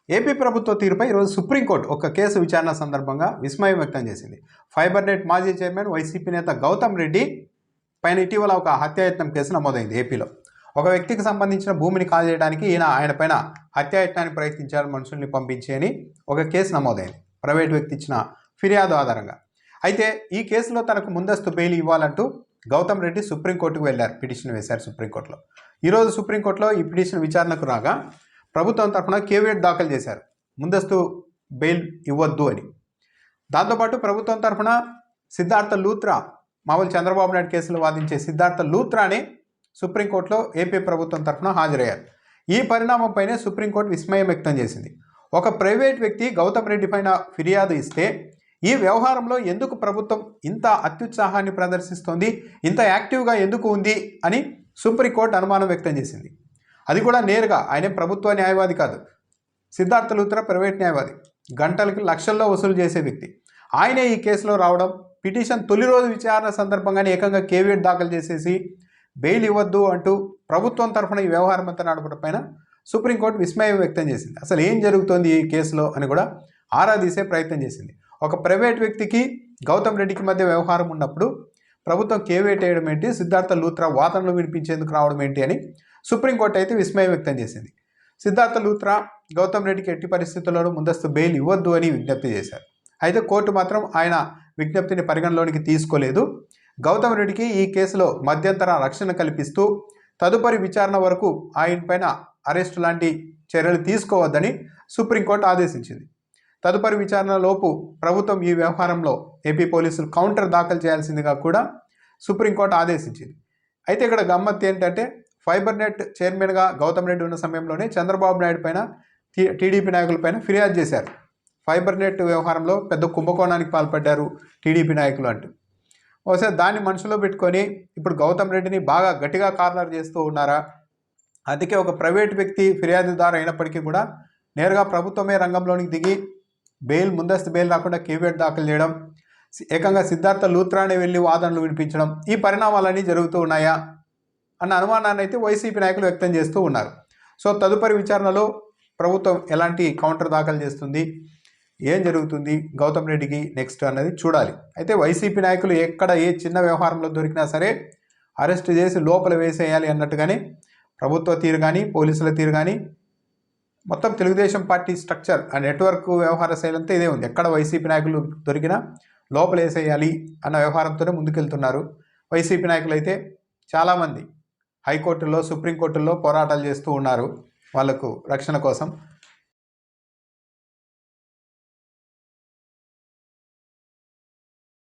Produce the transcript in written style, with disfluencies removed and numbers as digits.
AP ప్రభుత్వ తీరుపై ఈరోజు సుప్రీంకోర్టు ఒక కేసు విచారణ సందర్భంగా విస్మయం వ్యక్తం చేసింది. ఫైబర్నెట్ మాజీ చైర్మన్ వైసీపీ నేత గౌతమ్ రెడ్డి పైన ఇటీవల ఒక హత్యాయత్నం కేసు నమోదైంది. ఏపీలో ఒక వ్యక్తికి సంబంధించిన భూమిని కాజేయడానికి ఆయన పైన హత్యాయత్నానికి ప్రయత్నించారు, మనుషుల్ని పంపించి అని ఒక కేసు నమోదైంది ప్రైవేట్ వ్యక్తి ఇచ్చిన ఫిర్యాదు ఆధారంగా. అయితే ఈ కేసులో తనకు ముందస్తు బెయిల్ ఇవ్వాలంటూ గౌతమ్ రెడ్డి సుప్రీంకోర్టుకు వెళ్లారు, పిటిషన్ వేశారు సుప్రీంకోర్టులో. ఈరోజు సుప్రీంకోర్టులో ఈ పిటిషన్ విచారణకు రాగా ప్రభుత్వం తరఫున కేవియట్ దాఖలు చేశారు, ముందస్తు బెయిల్ ఇవ్వద్దు అని. దాంతోపాటు ప్రభుత్వం తరఫున సిద్ధార్థ లూత్రా, మామూలు చంద్రబాబు నాయుడు కేసులో వాదించే సిద్ధార్థ లూత్రాని సుప్రీంకోర్టులో ఏపీ ప్రభుత్వం తరఫున హాజరయ్యారు. ఈ పరిణామంపైనే సుప్రీంకోర్టు విస్మయం వ్యక్తం చేసింది. ఒక ప్రైవేట్ వ్యక్తి గౌతమ్ రెడ్డి పైన ఫిర్యాదు ఇస్తే ఈ వ్యవహారంలో ఎందుకు ప్రభుత్వం ఇంత అత్యుత్సాహాన్ని ప్రదర్శిస్తోంది, ఇంత యాక్టివ్గా ఎందుకు ఉంది అని సుప్రీంకోర్టు అనుమానం వ్యక్తం చేసింది. అది కూడా నేరుగా, ఆయన ప్రభుత్వ న్యాయవాది కాదు, సిద్ధార్థ లూత్రా ప్రైవేట్ న్యాయవాది, గంటలకి లక్షల్లో వసూలు చేసే వ్యక్తి. ఆయనే ఈ కేసులో రావడం, పిటిషన్ తొలి రోజు విచారణ సందర్భంగానే ఏకంగా కేవియట్ దాఖలు చేసేసి బెయిల్ ఇవ్వద్దు అంటూ ప్రభుత్వం తరఫున ఈ వ్యవహారం అంతా నడపడం పైన సుప్రీంకోర్టు విస్మయం వ్యక్తం చేసింది. అసలు ఏం జరుగుతోంది ఈ కేసులో అని కూడా ఆరా తీసే ప్రయత్నం చేసింది. ఒక ప్రైవేట్ వ్యక్తికి గౌతమ్ రెడ్డికి మధ్య వ్యవహారం ఉన్నప్పుడు ప్రభుత్వం కేవియట్ వేయడం ఏంటి, సిద్ధార్థ లూత్రా వాదనలు వినిపించేందుకు రావడం ఏంటి అని సుప్రీంకోర్టు అయితే విస్మయం వ్యక్తం చేసింది. సిద్ధార్థ లూత్రా గౌతమ్ రెడ్డికి ఎట్టి పరిస్థితుల్లోనూ ముందస్తు బెయిల్ ఇవ్వద్దు అని విజ్ఞప్తి చేశారు. అయితే కోర్టు మాత్రం ఆయన విజ్ఞప్తిని పరిగణలోనికి తీసుకోలేదు. గౌతమ్ రెడ్డికి ఈ కేసులో మధ్యంతర రక్షణ కల్పిస్తూ తదుపరి విచారణ వరకు ఆయన పైన అరెస్టు లాంటి చర్యలు తీసుకోవద్దని సుప్రీంకోర్టు ఆదేశించింది. తదుపరి విచారణలోపు ప్రభుత్వం ఈ వ్యవహారంలో ఏపీ పోలీసులు కౌంటర్ దాఖలు చేయాల్సిందిగా కూడా సుప్రీంకోర్టు ఆదేశించింది. అయితే ఇక్కడ గమ్మత్తు ఏంటంటే, ఫైబర్నెట్ చైర్మన్గా గౌతమ్ రెడ్డి ఉన్న సమయంలోనే చంద్రబాబు నాయుడు పైన టీడీపీ నాయకులపైన ఫిర్యాదు చేశారు. ఫైబర్నెట్ వ్యవహారంలో పెద్ద కుంభకోణానికి పాల్పడ్డారు టీడీపీ నాయకులు అంటూ. ఒకసారి దాన్ని మనసులో పెట్టుకొని ఇప్పుడు గౌతమ్ రెడ్డిని బాగా గట్టిగా కార్నర్ చేస్తూ ఉన్నారా? అందుకే ఒక ప్రైవేట్ వ్యక్తి ఫిర్యాదుదారు అయినప్పటికీ కూడా నేరుగా ప్రభుత్వమే రంగంలోనికి దిగి ముందస్తు బెయిల్ రాకుండా కేవియట్ దాఖలు చేయడం, ఏకంగా సిద్ధార్థ లూత్రానే వెళ్ళి వాదనలు వినిపించడం, ఈ పరిణామాలన్నీ జరుగుతూ ఉన్నాయా అన్న అనుమానాన్ని అయితే వైసీపీ నాయకులు వ్యక్తం చేస్తూ ఉన్నారు. సో తదుపరి విచారణలో ప్రభుత్వం ఎలాంటి కౌంటర్ దాఖలు చేస్తుంది, ఏం జరుగుతుంది గౌతమ్ రెడ్డికి నెక్స్ట్ అన్నది చూడాలి. అయితే వైసీపీ నాయకులు ఎక్కడ ఏ చిన్న వ్యవహారంలో దొరికినా సరే అరెస్ట్ చేసి లోపల వేసేయాలి అన్నట్టుగానే ప్రభుత్వ తీరు కానీ పోలీసుల తీరు కానీ మొత్తం తెలుగుదేశం పార్టీ స్ట్రక్చర్, ఆ నెట్వర్క్ వ్యవహార శైలి అంతా ఇదే ఉంది. ఎక్కడ వైసీపీ నాయకులు దొరికినా లోపల వేసేయాలి అన్న వ్యవహారంతోనే ముందుకెళ్తున్నారు. వైసీపీ నాయకులు అయితే చాలామంది హైకోర్టుల్లో సుప్రీంకోర్టుల్లో పోరాటాలు చేస్తూ ఉన్నారు వాళ్ళకు రక్షణ కోసం.